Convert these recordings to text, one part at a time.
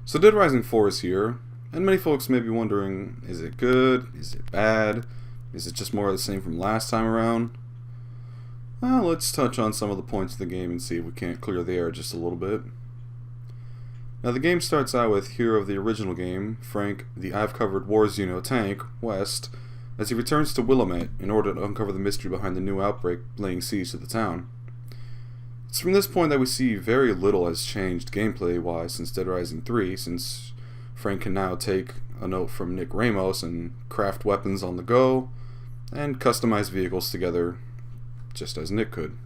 So Dead Rising 4 is here, and many folks may be wondering, is it good? Is it bad? Is it just more of the same from last time around? Well, let's touch on some of the points of the game and see if we can't clear the air just a little bit. Now the game starts out with hero of the original game, Frank, the I've Covered Wars tank, West, as he returns to Willamette in order to uncover the mystery behind the new outbreak laying siege to the town. It's from this point that we see very little has changed gameplay-wise since Dead Rising 3, since Frank can now take a note from Nick Ramos and craft weapons on the go, and customize vehicles together, just as Nick could.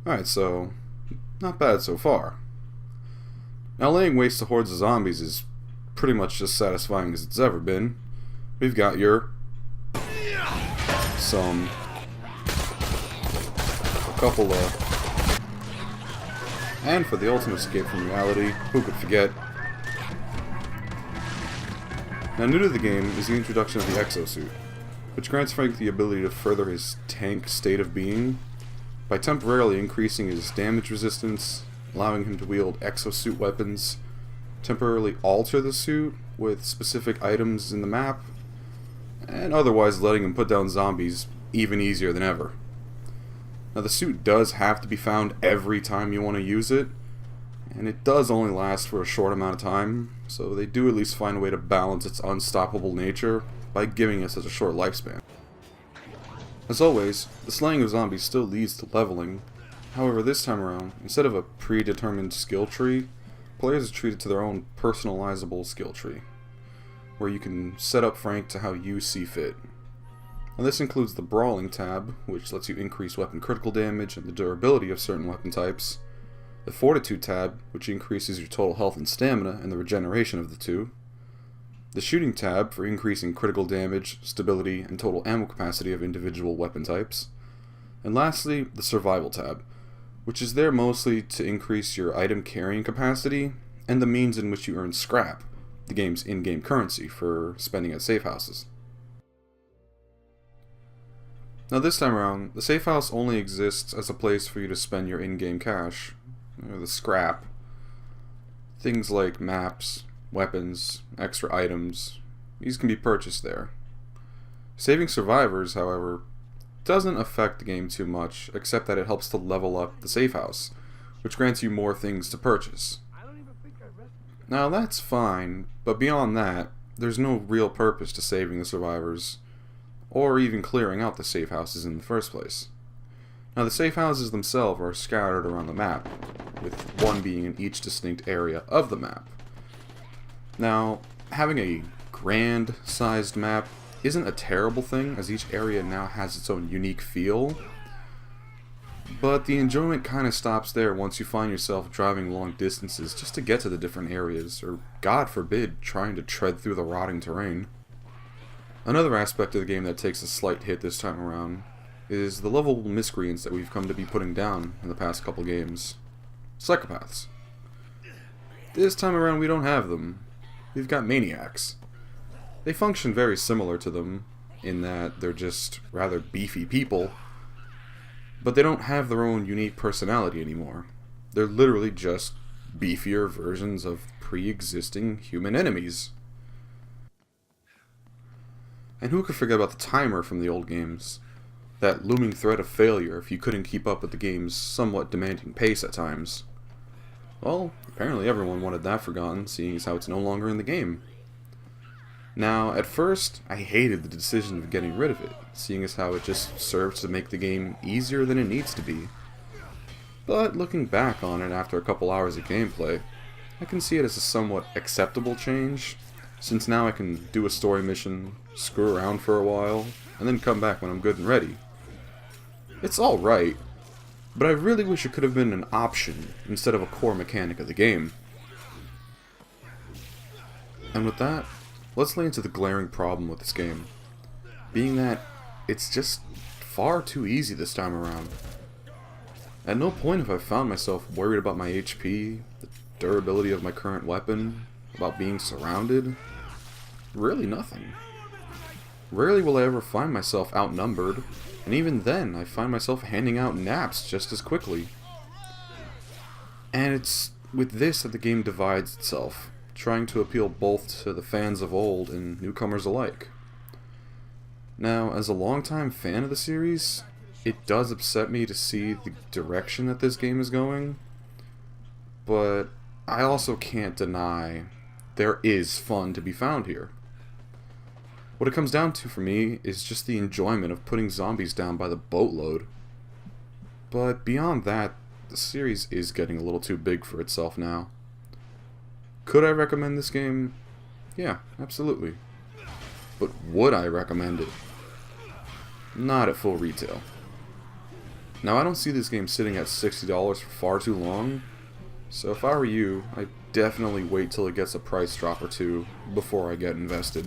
Alright, so, not bad so far. Now laying waste to hordes of zombies is pretty much as satisfying as it's ever been. We've got a couple of... And for the ultimate escape from reality, who could forget? Now new to the game is the introduction of the exosuit, which grants Frank the ability to further his tank state of being by temporarily increasing his damage resistance, allowing him to wield exosuit weapons, temporarily alter the suit with specific items in the map, and otherwise letting him put down zombies even easier than ever. Now the suit does have to be found every time you want to use it, and it does only last for a short amount of time, so they do at least find a way to balance its unstoppable nature by giving it such a short lifespan. As always, the slaying of zombies still leads to leveling. However, this time around, instead of a predetermined skill tree, players are treated to their own personalizable skill tree, where you can set up Frank to how you see fit. Now this includes the Brawling tab, which lets you increase weapon critical damage and the durability of certain weapon types, the Fortitude tab, which increases your total health and stamina and the regeneration of the two, the Shooting tab for increasing critical damage, stability, and total ammo capacity of individual weapon types, and lastly, the Survival tab, which is there mostly to increase your item carrying capacity and the means in which you earn scrap, the game's in-game currency for spending at safe houses. Now this time around, the safe house only exists as a place for you to spend your in-game cash, or the scrap. Things like maps, weapons, extra items, these can be purchased there. Saving survivors, however, doesn't affect the game too much, except that it helps to level up the safe house, which grants you more things to purchase. Now that's fine, but beyond that, there's no real purpose to saving the survivors, or even clearing out the safe houses in the first place. Now the safe houses themselves are scattered around the map, with one being in each distinct area of the map. Now, having a grand-sized map isn't a terrible thing, as each area now has its own unique feel, but the enjoyment kind of stops there once you find yourself driving long distances just to get to the different areas, or God forbid, trying to tread through the rotting terrain. Another aspect of the game that takes a slight hit this time around is the lovable miscreants that we've come to be putting down in the past couple games. Psychopaths. This time around we don't have them. We've got maniacs. They function very similar to them in that they're just rather beefy people, but they don't have their own unique personality anymore. They're literally just beefier versions of pre-existing human enemies. And who could forget about the timer from the old games? That looming threat of failure if you couldn't keep up with the game's somewhat demanding pace at times. Well, apparently everyone wanted that forgotten, seeing as how it's no longer in the game. Now, at first, I hated the decision of getting rid of it, seeing as how it just serves to make the game easier than it needs to be. But looking back on it after a couple hours of gameplay, I can see it as a somewhat acceptable change, since now I can do a story mission, screw around for a while, and then come back when I'm good and ready. It's alright, but I really wish it could have been an option instead of a core mechanic of the game. And with that, let's lay into the glaring problem with this game, being that it's just far too easy this time around. At no point have I found myself worried about my HP, the durability of my current weapon, about being surrounded. Really nothing. Rarely will I ever find myself outnumbered, and even then I find myself handing out naps just as quickly. And it's with this that the game divides itself, trying to appeal both to the fans of old and newcomers alike. Now, as a longtime fan of the series, it does upset me to see the direction that this game is going, but I also can't deny there is fun to be found here. What it comes down to for me is just the enjoyment of putting zombies down by the boatload. But beyond that, the series is getting a little too big for itself now. Could I recommend this game? Yeah, absolutely. But would I recommend it? Not at full retail. Now, I don't see this game sitting at $60 for far too long, so if I were you, I'd definitely wait till it gets a price drop or two before I get invested.